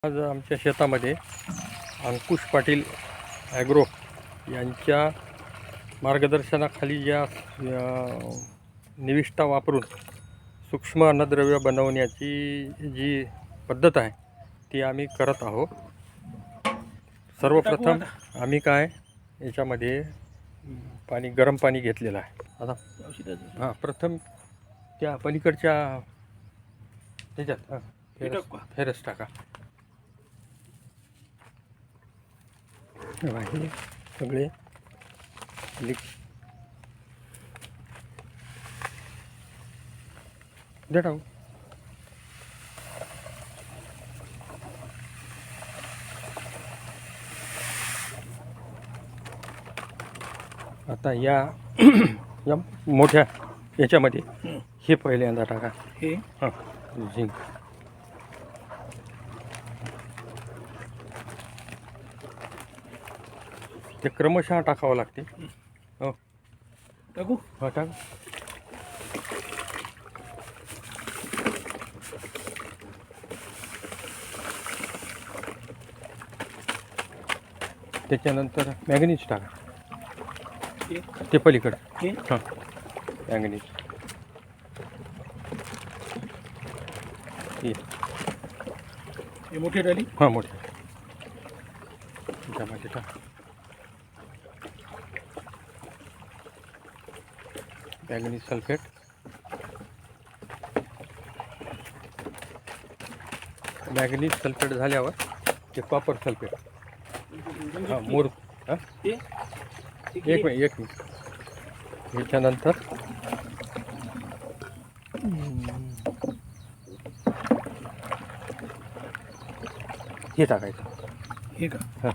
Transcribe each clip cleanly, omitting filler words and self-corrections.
आज आमच्या शेतामध्ये अंकुश पाटील ॲग्रो यांच्या मार्गदर्शनाखाली या निविष्ठा वापरून सूक्ष्म अन्नद्रव्य बनवण्याची जी पद्धत आहे ती आम्ही करत आहोत। सर्वप्रथम आम्ही याच्यामध्ये गरम पाणी घेतलेलं आहे। आता प्रथम त्या पलीकडच्या त्याच्यात फेरस टाका। हे सगळे टाकू। आता या मोठ्या याच्यामध्ये हे पहिल्यांदा टाका। हे झिंक ते क्रमशः टाकावं लागते। हो टाकू? हो टाक। त्याच्यानंतर मॅग्नीज टाका। ते पलीकडे हां मॅग्नीज हे मोठी डाली हां मोठी त्याच्यामध्ये टाक। मॅग्नीज सल्फेट झाल्यावर ते कॉपर सल्फेट हां मूर हां एक मिनिट ह्याच्यानंतर हे टाकायचं। हे का? हां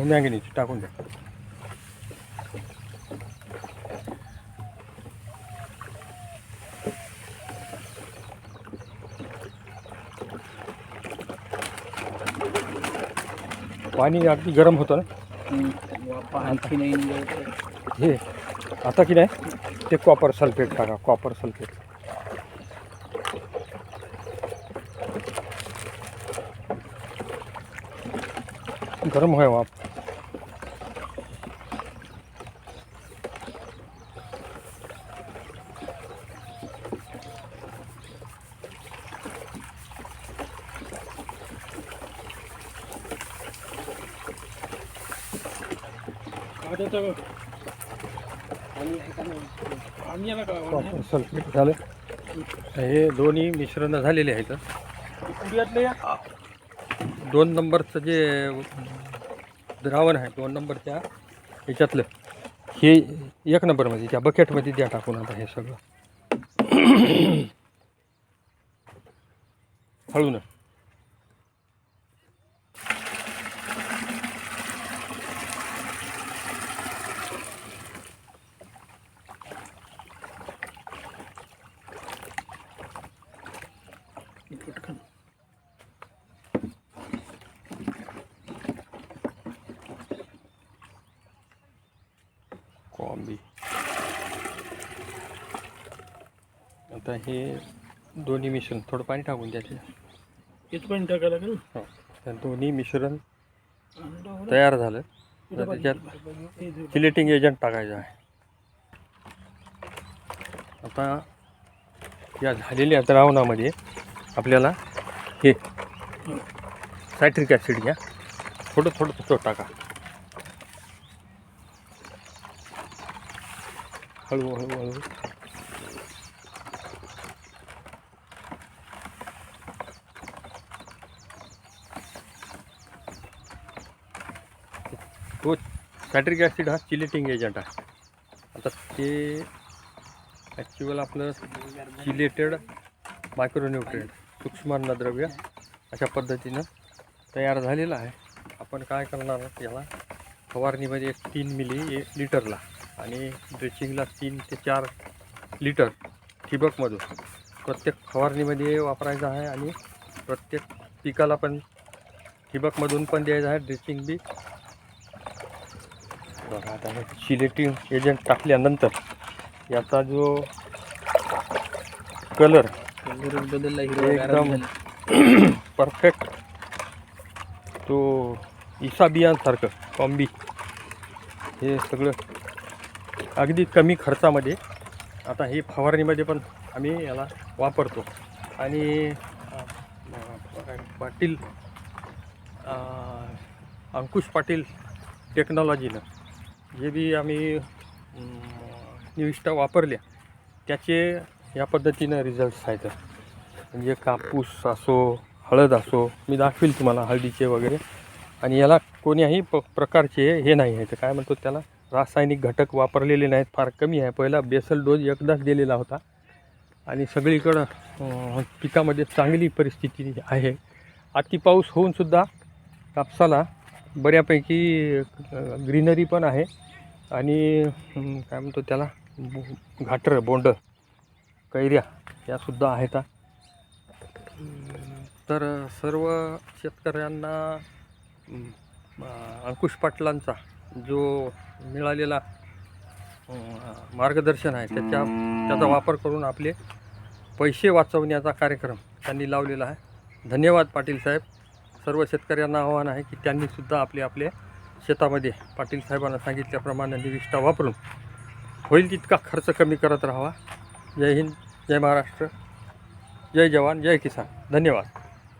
मॅग्नीज टाकून द्या। पाणी अगदी गरम होतं ना। आणखी नाही हे आता की नाही ते कॉपर सल्फेट टाका। कॉपर सल्फेट गरम होय वाप। कॉपर सल्फेट झालं। हे दोन्ही मिश्रण झालेले आहेत। 2 नंबरचं जे द्रावण आहे 2 नंबरच्या ह्याच्यातलं हे 1 नंबरमध्ये त्या बकेटमध्ये द्या टाकून। आता हे सगळं हळून कॉम्बी। आता हे दोन्ही मिश्रण थोडं पाणी टाकून द्यायचं। हेच पाणी टाकायला लागेल। हो त्या दोन्ही मिश्रण तयार झालं तर त्याच्यात चिलेटिंग एजंट टाकायचं आहे। आता या झालेल्या द्रावणामध्ये आपल्याला हे सायट्रिक ॲसिड घ्या। थोडं टाका। हळू तो सायट्रिक ॲसिड हा चिलेटिंग एजंट आहे। आता ते ॲक्च्युअल आपलं चिलेटेड मायक्रोन्यूट्रिएंट सूक्ष्म अन्नद्रव्य अशा पद्धतीनं तयार झालेलं आहे। आपण काय करणार याला फवारणीमध्ये 3 मिली लिटरला आणि ड्रेचिंगला 3 ते 4 लिटर ठिबकमधून प्रत्येक फवारणीमध्ये वापरायचं आहे। आणि प्रत्येक पिकाला पण ठिबकमधून पण द्यायचं आहे। ड्रेचिंग बी बघा। आता चिलेटिंग एजंट टाकल्यानंतर याचा जो कलर बदलला एकदम परफेक्ट, तो इसा बियांसारखं कॉम्बी, हे सगळं अगदी कमी खर्चामध्ये. आता हे फवारणीमध्ये पण आम्ही याला वापरतो. आणि पाटील अंकुश पाटील टेक्नॉलॉजीनं जे बी आम्ही निविष्ठा वापरल्या त्याचे या पद्धतीनं रिझल्ट्स आहेत. म्हणजे कापूस असो, हळद असो, मी दाखवील तुम्हाला हळदीचे वगैरे. आणि याला कोणत्याही प्रकारचे हे नाही आहे, काय म्हणतो त्याला, रासायनिक घटक वापरलेले नाहीत, फार कमी आहे. पहिला बेसल डोस एकदाच दिलेला होता आणि सगळीकडं पिकामध्ये चांगली परिस्थिती आहे. अति पाऊस होऊनसुद्धा कापसाला बऱ्यापैकी ग्रीनरी पण आहे. आणि काय म्हणतो त्याला, घाटरं, बोंड, कैऱ्या यासुद्धा आहेत. तर सर्व शेतकऱ्यांना अंकुश पाटलांचा जो मिळालेला मार्गदर्शन आहे त्याचा वापर करून आपले पैसे वाचवण्याचा कार्यक्रम त्यांनी लावलेला आहे. धन्यवाद पाटील साहेब. सर्व शेतकऱ्यांना आव्हान आहे की त्यांनीसुद्धा आपल्या शेतामध्ये पाटील साहेबांना सांगितल्याप्रमाणे निविष्ठा वापरून होईल तितका खर्च कमी करत राहावा. जय हिंद, जय महाराष्ट्र, जय जवान, जय किसान. धन्यवाद.